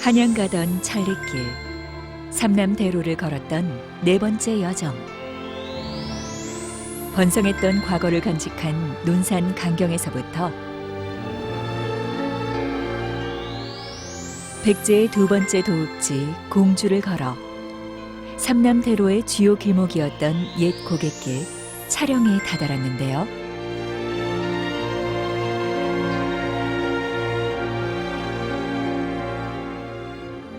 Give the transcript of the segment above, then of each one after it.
한양 가던 찰리길, 삼남대로를 걸었던 네 번째 여정. 번성했던 과거를 간직한 논산 강경에서부터 백제의 두 번째 도읍지 공주를 걸어 삼남대로의 주요 길목이었던 옛 고갯길 차령에 다다랐는데요.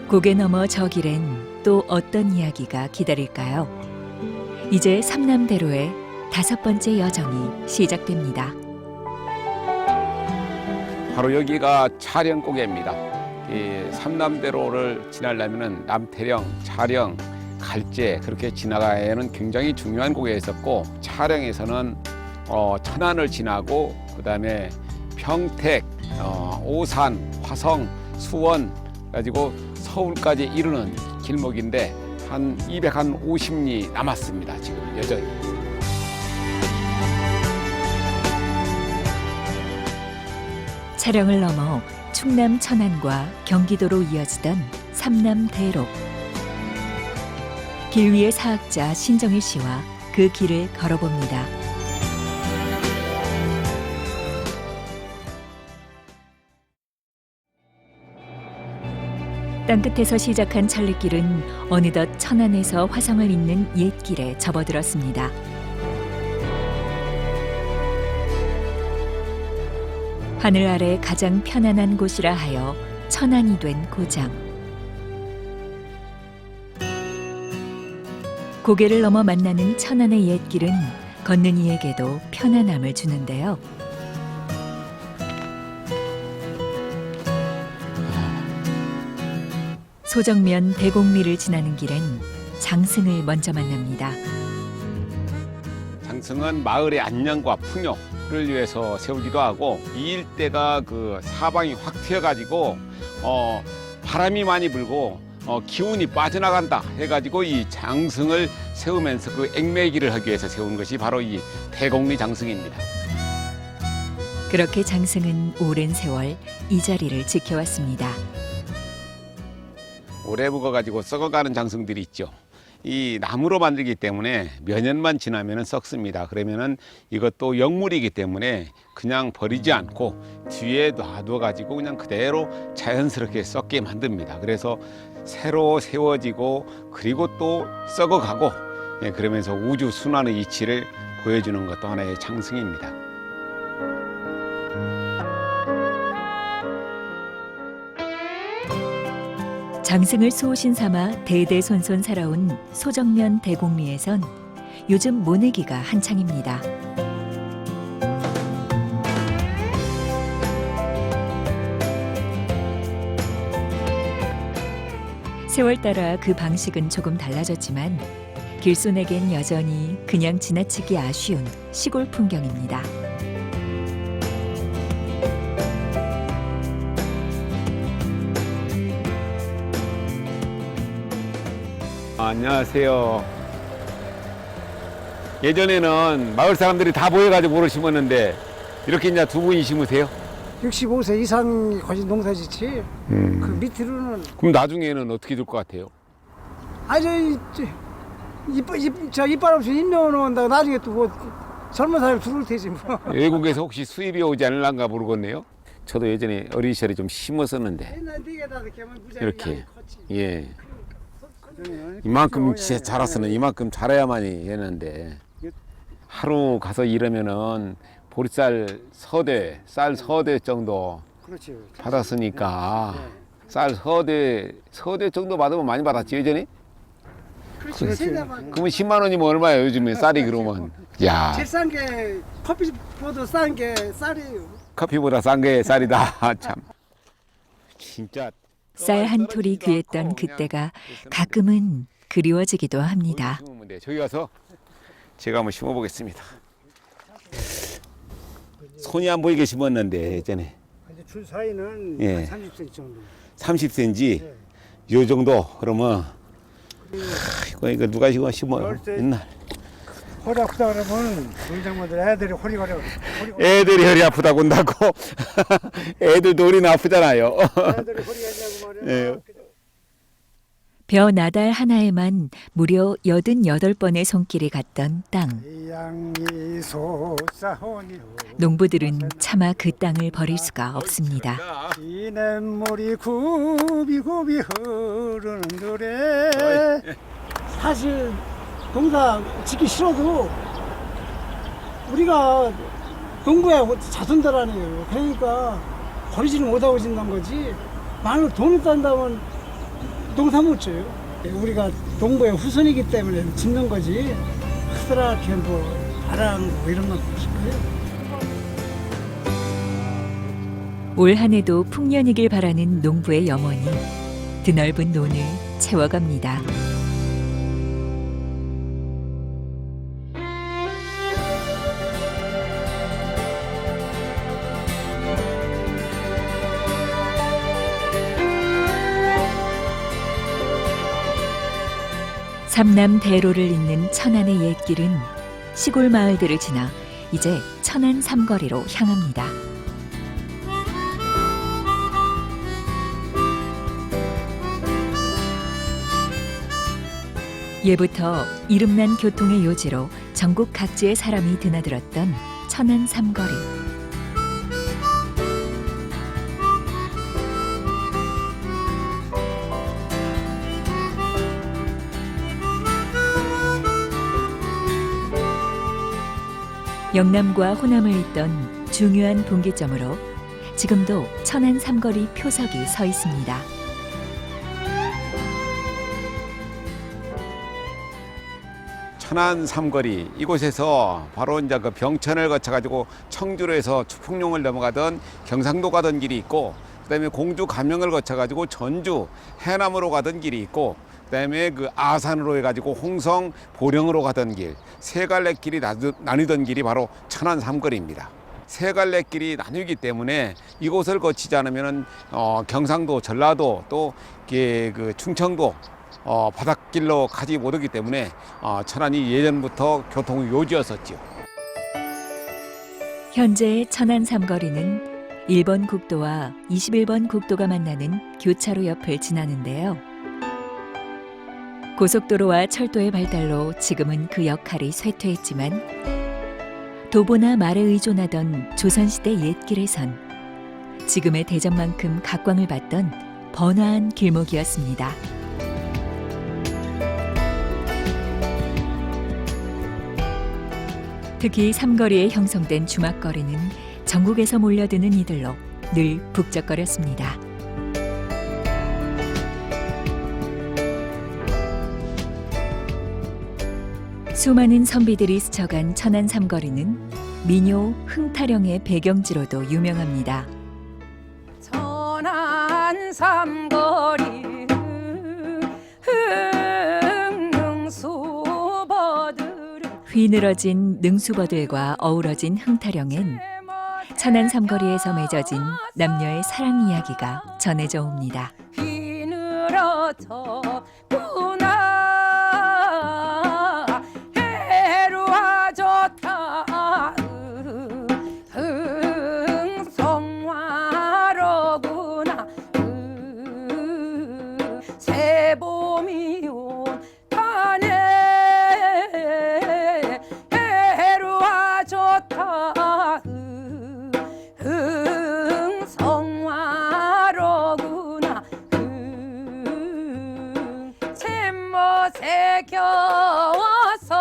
고개 너머 저 길엔 또 어떤 이야기가 기다릴까요? 이제 삼남대로의 다섯 번째 여정이 시작됩니다. 바로 여기가 차령고개입니다. 이 삼남대로를 지나려면 남태령, 차령, 갈제 그렇게 지나가야 하는 굉장히 중요한 고개였었고, 차령에서는 천안을 지나고 그다음에 평택, 오산, 화성, 수원 가지고 서울까지 이르는 길목인데 한 250리 남았습니다. 지금 여전히. 차령을 넘어 충남 천안과 경기도로 이어지던 삼남대로. 길 위의 사학자 신정일 씨와 그 길을 걸어봅니다. 땅끝에서 시작한 찰리길은 어느덧 천안에서 화성을 잇는 옛길에 접어들었습니다. 하늘 아래 가장 편안한 곳이라 하여 천안이 된 고장. 고개를 넘어 만나는 천안의 옛길은 걷는 이에게도 편안함을 주는데요. 소정면 대곡리를 지나는 길엔 장승을 먼저 만납니다. 장승은 마을의 안녕과 풍요를 위해서 세우기도 하고, 이 일대가 그 사방이 확 트여가지고 바람이 많이 불고 기운이 빠져나간다 해가지고 이 장승을 세우면서 그 액매기를 하기 위해서 세운 것이 바로 이 대곡리 장승입니다. 그렇게 장승은 오랜 세월 이 자리를 지켜왔습니다. 오래 묵어가지고 썩어가는 장승들이 있죠. 이 나무로 만들기 때문에 몇 년만 지나면 썩습니다. 그러면은 이것도 역물이기 때문에 그냥 버리지 않고 뒤에 놔둬가지고 그냥 그대로 자연스럽게 썩게 만듭니다. 그래서 새로 세워지고 그리고 또 썩어가고, 그러면서 우주 순환의 이치를 보여주는 것도 하나의 장승입니다. 장승을 수호신 삼아 대대손손 살아온 소정면 대곡리에선 요즘 모내기가 한창입니다. 세월 따라 그 방식은 조금 달라졌지만 길손에겐 여전히 그냥 지나치기 아쉬운 시골 풍경입니다. 안녕하세요. 예전에는 마을 사람들이 다 모여가지고 모를 심었는데 이렇게 이제 두 분이 심으세요? 65세 이상이 거진 농사 짓지. 그 밑으로는 그럼 나중에는 어떻게 될 것 같아요? 아주 이빨 없이 임명을 온다고 나중에 또 뭐 젊은 사람이 들어올 테지 뭐. 외국에서 혹시 수입이 오지 않을란가 모르겠네요. 저도 예전에 어린 시절에 좀 심었었는데 옛날 네개다 이렇게, 예, 이만큼 진짜 자랐으면 이만큼 자라야만이 했는데, 하루 가서 일하면은 보리쌀 서대, 쌀 서대 정도 그렇지. 받았으니까 쌀 서대 정도 받으면 많이 받았지 예전에? 그렇지. 그러면 10만 원이면 얼마예요 요즘에 쌀이 그러면? 야, 제일 싼 게 커피보다 싼 게 쌀이에요. 커피보다 싼 게 쌀이다. 참 진짜 쌀 한 톨이 귀했던 그때가 가끔은 그리워지기도 합니다. 저기 가서 제가 한번 심어보겠습니다. 손이 안 보이게 심었는데 예전에 줄 사이는 예. 30cm 정도. 30cm 요 정도. 그러면 이거 누가 심어요 옛날. 허리 아프다 그러면 우리 장모들 애들이 허리가 애들이 허리 아프다고 한다고. 애들도 우리는 아프잖아요. 애들이 허리가 있냐고 말이야. 예. 벼 나달 하나에만 무려 88번의 손길이 갔던 땅. 양이 솟아오니 농부들은 차마 그 땅을 버릴 수가 없습니다. 이 냇물이 굽이굽이 흐르는 노래. 사실 농사 짓기 싫어도 우리가 농부의 자손들 아니에요. 그러니까 버리지는 못하고 짓는 거지. 만약 돈을 딴다면 농사 못 져요. 우리가 농부의 후손이기 때문에 짓는 거지. 흐드랗게 뭐 바람 뭐 이런 건 없을 거예요. 올 한 해도 풍년이길 바라는 농부의 염원이 드넓은 논을 채워갑니다. 삼남 대로를 잇는 천안의 옛길은 시골 마을들을 지나 이제 천안 삼거리로 향합니다. 예부터 이름난 교통의 요지로 전국 각지의 사람이 드나들었던 천안 삼거리. 영남과 호남을 잇던 중요한 분기점으로 지금도 천안 삼거리 표석이 서 있습니다. 천안 삼거리 이곳에서 바로 이제 그 병천을 거쳐가지고 청주로 해서 추풍령을 넘어가던 경상도 가던 길이 있고, 그다음에 공주 감영을 거쳐가지고 전주 해남으로 가던 길이 있고, 그다음에 그 아산으로 해가지고 홍성 보령으로 가던 길, 세 갈래 길이 나뉘던 길이 바로 천안 삼거리입니다. 세 갈래 길이 나뉘기 때문에 이곳을 거치지 않으면은 경상도, 전라도 또 그 충청도 바닷길로 가지 못하기 때문에 천안이 예전부터 교통의 요지였었지요. 현재 천안 삼거리는 1번 국도와 21번 국도가 만나는 교차로 옆을 지나는데요. 고속도로와 철도의 발달로 지금은 그 역할이 쇠퇴했지만 도보나 말에 의존하던 조선시대 옛길에선 지금의 대전만큼 각광을 받던 번화한 길목이었습니다. 특히 삼거리에 형성된 주막거리는 전국에서 몰려드는 이들로 늘 북적거렸습니다. 수많은 선비들이 스쳐간 천안 삼거리는 민요 흥타령의 배경지로도 유명합니다. 천안 삼거리 능수버들은 휘늘어진 능수버들과 어우러진 흥타령엔 천안 삼거리에서 맺어진 남녀의 사랑 이야기가 전해져 옵니다. 휘늘어졌구나 해루아 좋다 성화로구나 새봄이 온다네 해루아 좋다 성화로구나 잼못에 겨워서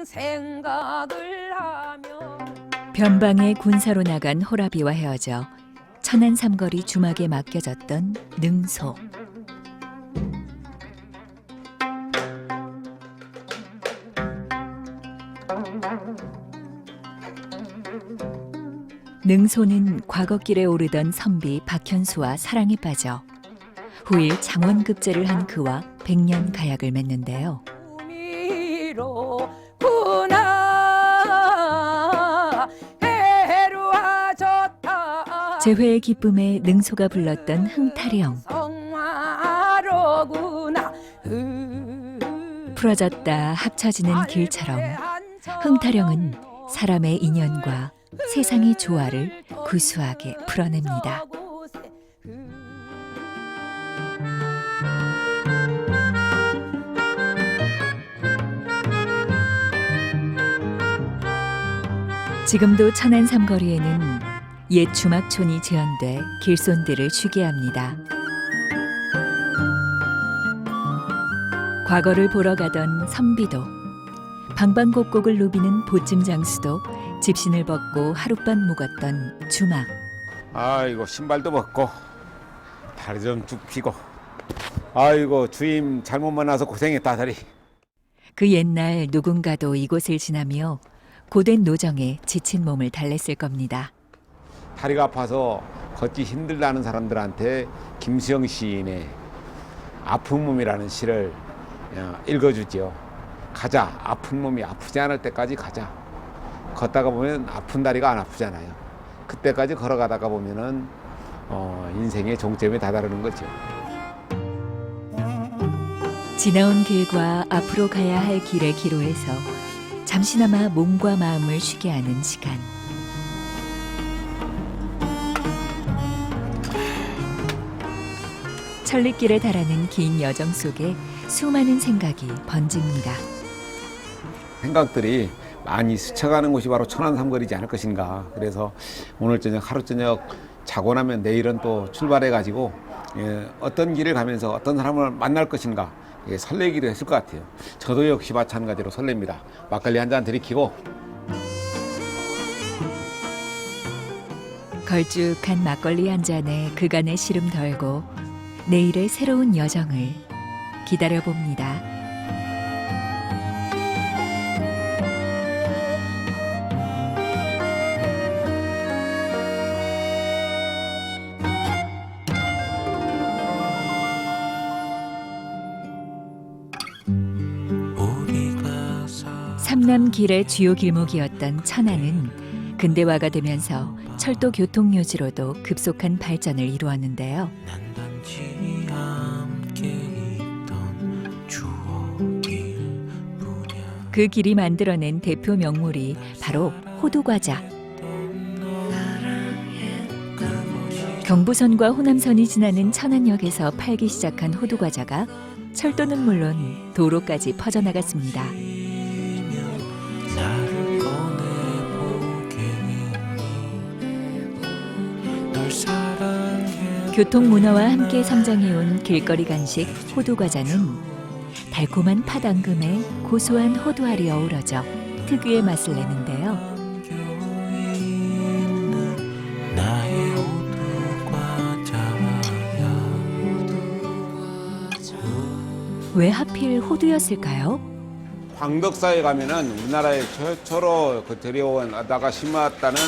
생각을 하며 변방에 군사로 나간 호라비와 헤어져 천안 삼거리 주막에 맡겨졌던 능소. 능소는 과거길에 오르던 선비 박현수와 사랑에 빠져 후일 장원급제를 한 그와 100년 가약을 맺는데요. 구나 해루아 좋다 재회의 기쁨에 능소가 불렀던 흥타령. 성화로구나 풀어졌다 합쳐지는 길처럼 흥타령은 사람의 인연과 세상의 조화를 구수하게 풀어냅니다. 지금도 천안 삼거리에는 옛 주막촌이 재현돼 길손들을 쉬게 합니다. 과거를 보러 가던 선비도, 방방곡곡을 누비는 보찜 장수도 집신을 벗고 하룻밤 묵었던 주막. 아이고 신발도 벗고 다리 좀 쭉 펴고. 아이고 주임 잘못 만나서 고생했다 다리. 그 옛날 누군가도 이곳을 지나며 고된 노정에 지친 몸을 달랬을 겁니다. 다리가 아파서 걷기 힘들다는 사람들한테 김수영 시인의 아픈 몸이라는 시를 읽어주지요. 가자. 아픈 몸이 아프지 않을 때까지 가자. 걷다가 보면 아픈 다리가 안 아프잖아요. 그때까지 걸어가다가 보면은 인생의 종점에 다다르는 거죠. 지나온 길과 앞으로 가야 할 길의 기로에서 잠시나마 몸과 마음을 쉬게 하는 시간. 천리길에 달하는 긴 여정 속에 수많은 생각이 번집니다. 생각들이 많이 스쳐가는 곳이 바로 천안 삼거리지 않을 것인가. 그래서 오늘 저녁 하루 저녁 자고 나면 내일은 또 출발해 가지고 어떤 길을 가면서 어떤 사람을 만날 것인가 설레기도 했을 것 같아요. 저도 역시 마찬가지로 설렙니다. 막걸리 한 잔 들이키고 걸쭉한 막걸리 한 잔에 그간의 시름 덜고 내일의 새로운 여정을 기다려봅니다. 삼남길의 주요 길목이었던 천안은 근대화가 되면서 철도 교통요지로도 급속한 발전을 이루었는데요. 그 길이 만들어낸 대표 명물이 바로 호두과자. 경부선과 호남선이 지나는 천안역에서 팔기 시작한 호두과자가 철도는 물론 도로까지 퍼져나갔습니다. 교통문화와 함께 성장해온 길거리 간식 호두과자는 달콤한 팥 앙금에 고소한 호두알이 어우러져 특유의 맛을 내는데요. 왜 하필 호두였을까요? 광덕사에 가면은 우리나라에 최초로 들여오다가 심었다는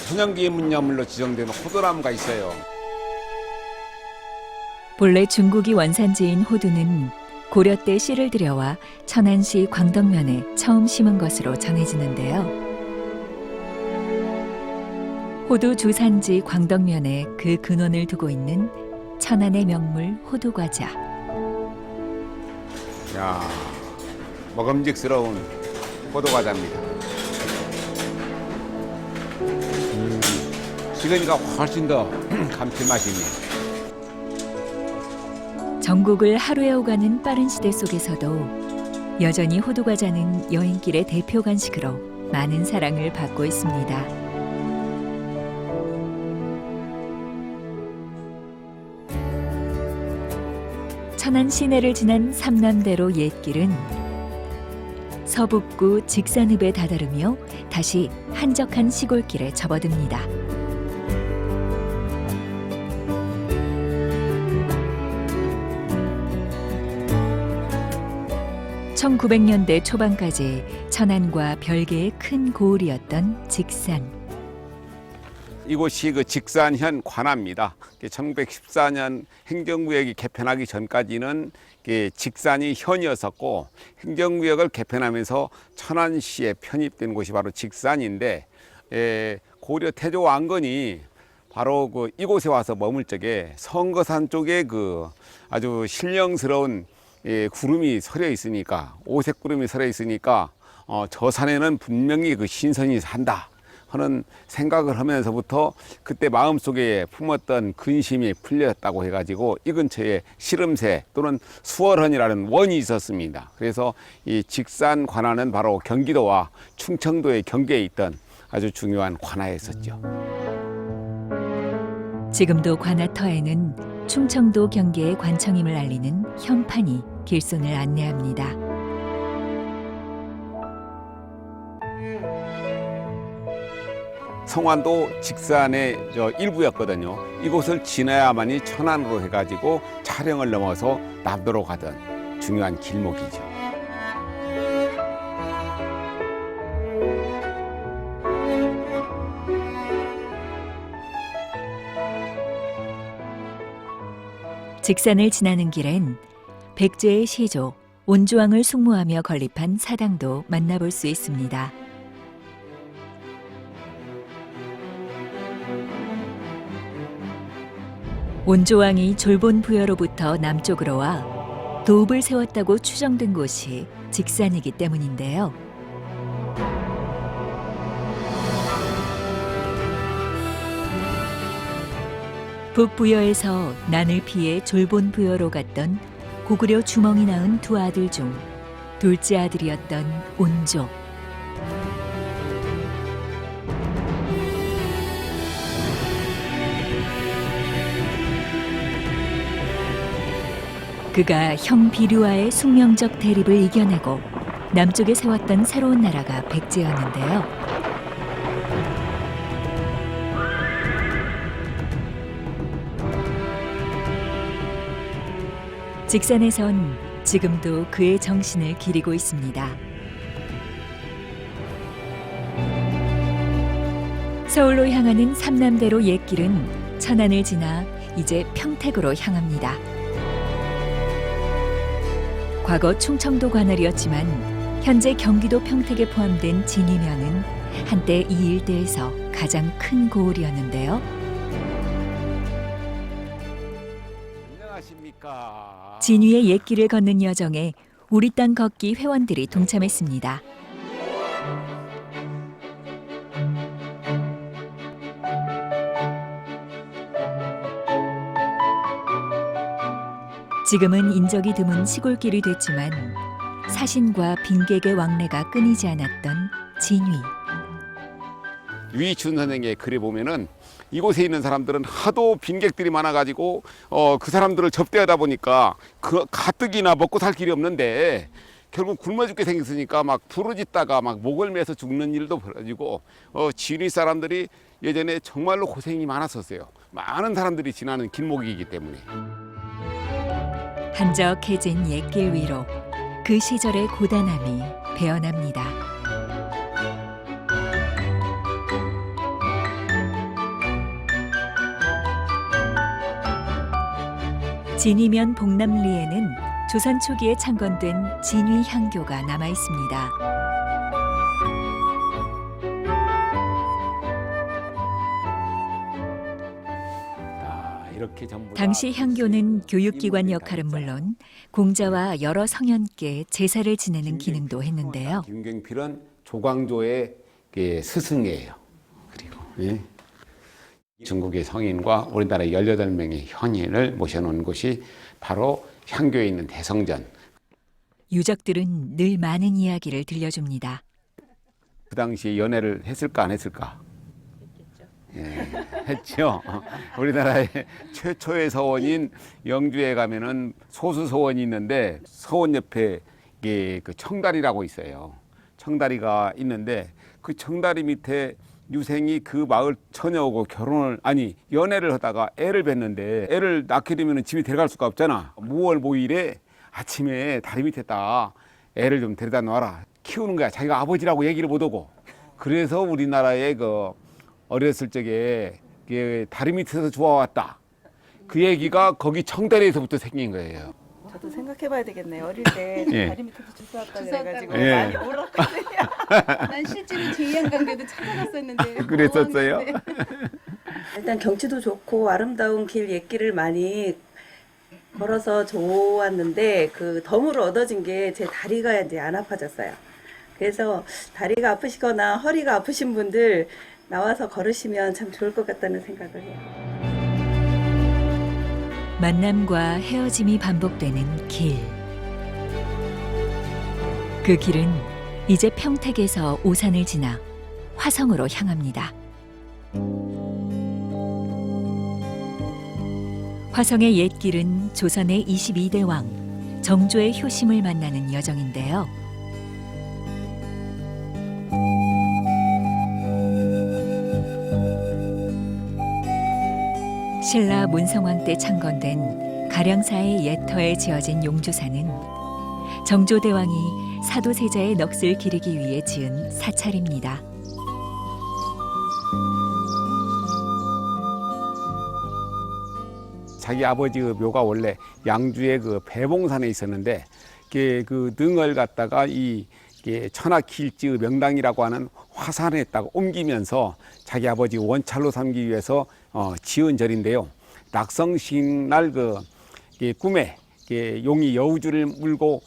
천연기념물로 지정된 호두나무가 있어요. 본래 중국이 원산지인 호두는 고려 때 씨를 들여와 천안시 광덕면에 처음 심은 것으로 전해지는데요. 호두 주산지 광덕면에 그 근원을 두고 있는 천안의 명물 호두과자. 야, 먹음직스러운 호두과자입니다. 식으니까 훨씬 더 감칠맛이 있네요. 전국을 하루에 오가는 빠른 시대 속에서도 여전히 호두과자는 여행길의 대표 간식으로 많은 사랑을 받고 있습니다. 천안 시내를 지난 삼남대로 옛길은 서북구 직산읍에 다다르며 다시 한적한 시골길에 접어듭니다. 1900년대 초반까지 천안과 별개의 큰 고을이었던 직산. 이곳이 그 직산현 관아입니다. 1914년 행정구역이 개편하기 전까지는 직산이 현이었었고 행정구역을 개편하면서 천안시에 편입된 곳이 바로 직산인데 고려 태조 왕건이 바로 이곳에 와서 머물 적에 성거산 쪽에 아주 신령스러운 구름이 서려 있으니까 오색 구름이 서려 있으니까 저 산에는 분명히 신선이 산다 하는 생각을 하면서부터 그때 마음속에 품었던 근심이 풀렸다고 해가지고 이 근처에 시름새 또는 수월헌이라는 원이 있었습니다. 그래서 이 직산 관아는 바로 경기도와 충청도의 경계에 있던 아주 중요한 관하였었죠. 지금도 관아터에는 충청도 경계의 관청임을 알리는 현판이 길손을 안내합니다. 성완도 직산의 일부였거든요. 이곳을 지나야만이 천안으로 해가지고 차량을 넘어서 남도로 가던 중요한 길목이죠. 직산을 지나는 길엔 백제의 시조 온조왕을 숙모하며 건립한 사당도 만나볼 수 있습니다. 온조왕이 졸본 부여로부터 남쪽으로 와 도읍을 세웠다고 추정된 곳이 직산이기 때문인데요. 북부여에서 난을 피해 졸본 부여로 갔던 고구려 주멍이 낳은 두 아들 중 둘째 아들이었던 온조. 그가 형 비류와의 숙명적 대립을 이겨내고 남쪽에 세웠던 새로운 나라가 백제였는데요. 직산에선 지금도 그의 정신을 기리고 있습니다. 서울로 향하는 삼남대로 옛길은 천안을 지나 이제 평택으로 향합니다. 과거 충청도 관할이었지만 현재 경기도 평택에 포함된 진위면은 한때 이 일대에서 가장 큰 고을이었는데요. 안녕하십니까. 진위의 옛길을 걷는 여정에 우리 땅 걷기 회원들이 동참했습니다. 지금은 인적이 드문 시골길이 됐지만 사신과 빈객의 왕래가 끊이지 않았던 진위. 유이춘 선생의 글에 보면은 이곳에 있는 사람들은 하도 빈객들이 많아가지고 그 사람들을 접대하다 보니까 그 가뜩이나 먹고 살 길이 없는데 결국 굶어 죽게 생겼으니까 막 부르짖다가 막 목을 매서 죽는 일도 벌어지고 진위 사람들이 예전에 정말로 고생이 많았었어요. 많은 사람들이 지나는 길목이기 때문에. 한적해진 옛길 위로 그 시절의 고단함이 배어납니다. 진위면 봉남리에는 조선 초기에 창건된 진위 향교가 남아 있습니다. 이렇게 전부 당시 향교는 교육기관 역할은 물론 공자와 여러 성현께 제사를 지내는 기능도 했는데요. 김경필은 조광조의 스승이에요. 그리고 중국의 성인과 우리나라 18명의 현인을 모셔놓은 곳이 바로 향교에 있는 대성전. 유적들은 늘 많은 이야기를 들려줍니다. 그 당시에 연애를 했을까 안 했을까? 예, 했죠. 우리나라의 최초의 서원인 영주에 가면은 소수 서원이 있는데 서원 옆에 그 청다리라고 있어요. 청다리가 있는데 그 청다리 밑에 유생이 그 마을 처녀하고 연애를 하다가 애를 뵀는데 애를 낳게 되면 집에 데려갈 수가 없잖아. 5월 5일에 아침에 다리 밑에다 애를 좀 데려다 놔라. 키우는 거야. 자기가 아버지라고 얘기를 못 하고. 그래서 우리나라의 그 어렸을 적에 다리 밑에서 좋아왔다. 그 얘기가 거기 청다리에서부터 생긴 거예요. 저도 생각해봐야 되겠네요. 어릴 때 예. 다리 밑에서 주워왔다 그래가지고 예. 많이 울었거든요. 난 실제로 제2한강교도 찾아갔었는데 그랬었어요? 고마웠는데. 일단 경치도 좋고 아름다운 길 옛길을 많이 걸어서 좋았는데 그 덤으로 얻어진 게 제 다리가 이제 안 아파졌어요. 그래서 다리가 아프시거나 허리가 아프신 분들 나와서 걸으시면 참 좋을 것 같다는 생각을 해요. 만남과 헤어짐이 반복되는 길. 그 길은 이제 평택에서 오산을 지나 화성으로 향합니다. 화성의 옛길은 조선의 22대 왕 정조의 효심을 만나는 여정인데요. 신라 문성왕 때 창건된 가량사의 옛터에 지어진 용주사는 정조대왕이 사도세자의 넋을 기리기 위해 지은 사찰입니다. 자기 아버지의 묘가 원래 양주의 그 배봉산에 있었는데 그 능을 갖다가 이 천하길지의 명당이라고 하는 화산에다가 옮기면서 자기 아버지 원찰로 삼기 위해서 지은 절인데요. 낙성식 날 그 꿈에 용이 여우주를 물고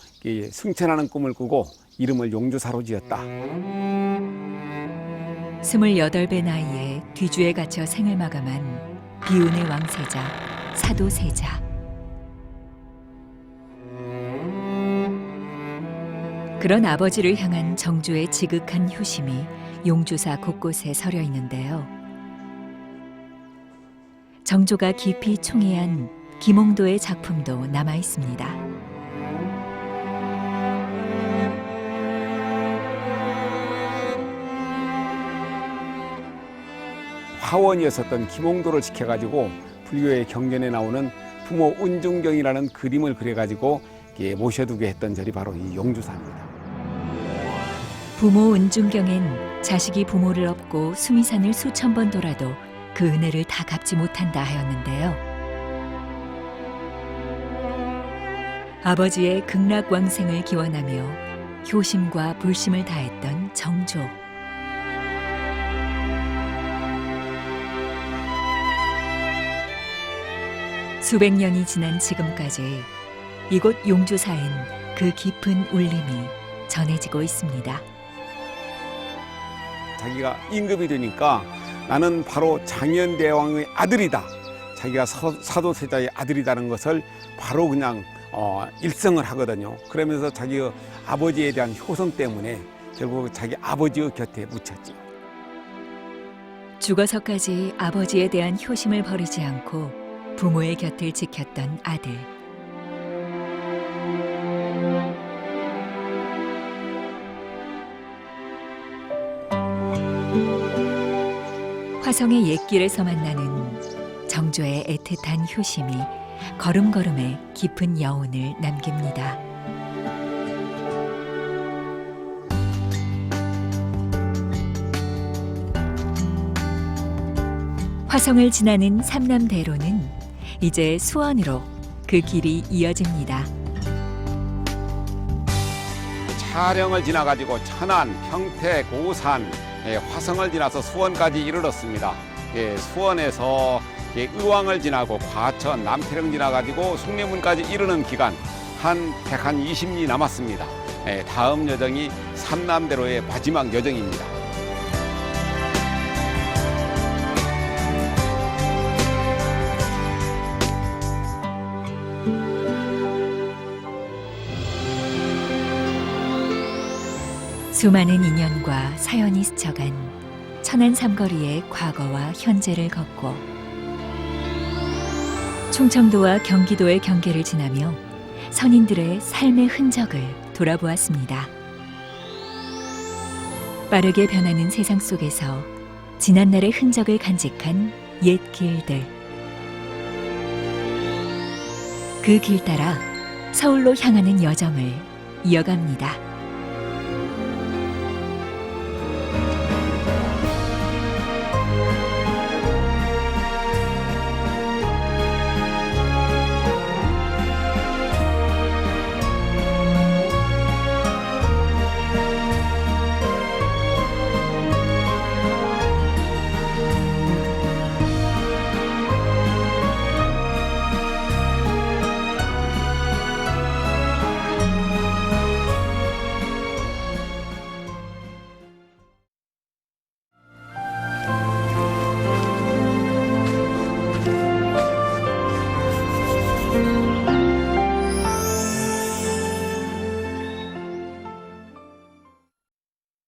승천하는 꿈을 꾸고 이름을 용주사로 지었다. 28배 나이에 뒤주에 갇혀 생을 마감한 비운의 왕세자 사도세자. 그런 아버지를 향한 정조의 지극한 효심이 용주사 곳곳에 서려 있는데요. 정조가 깊이 총애한 김홍도의 작품도 남아 있습니다. 화원이었었던 김홍도를 지켜가지고 불교의 경전에 나오는 부모 은중경이라는 그림을 그려가지고 모셔두게 했던 절이 바로 이 용주사입니다. 부모 은중경엔 자식이 부모를 업고 수미산을 수천 번 돌아도 그 은혜를 다 갚지 못한다 하였는데요. 아버지의 극락왕생을 기원하며 효심과 불심을 다했던 정조. 수백 년이 지난 지금까지 이곳 용주사엔 그 깊은 울림이 전해지고 있습니다. 자기가 임금이 되니까 나는 바로 장현대왕의 아들이다. 자기가 사도세자의 아들이라는 것을 바로 그냥 일성을 하거든요. 그러면서 자기 아버지에 대한 효성 때문에 결국 자기 아버지의 곁에 묻혔죠. 죽어서까지 아버지에 대한 효심을 버리지 않고 부모의 곁을 지켰던 아들. 화성의 옛길에서 만나는 정조의 애틋한 효심이 걸음걸음에 깊은 여운을 남깁니다. 화성을 지나는 삼남대로는 이제 수원으로 그 길이 이어집니다. 차량을 지나가지고 천안, 평택, 오산, 화성을 지나서 수원까지 이르렀습니다. 수원에서 의왕을 지나고 과천, 남태령 지나가지고 숭례문까지 이르는 기간 한 120리 남았습니다. 다음 여정이 삼남대로의 마지막 여정입니다. 수많은 인연과 사연이 스쳐간 천안 삼거리의 과거와 현재를 걷고 충청도와 경기도의 경계를 지나며 선인들의 삶의 흔적을 돌아보았습니다. 빠르게 변하는 세상 속에서 지난날의 흔적을 간직한 옛 길들. 그 길 따라 서울로 향하는 여정을 이어갑니다.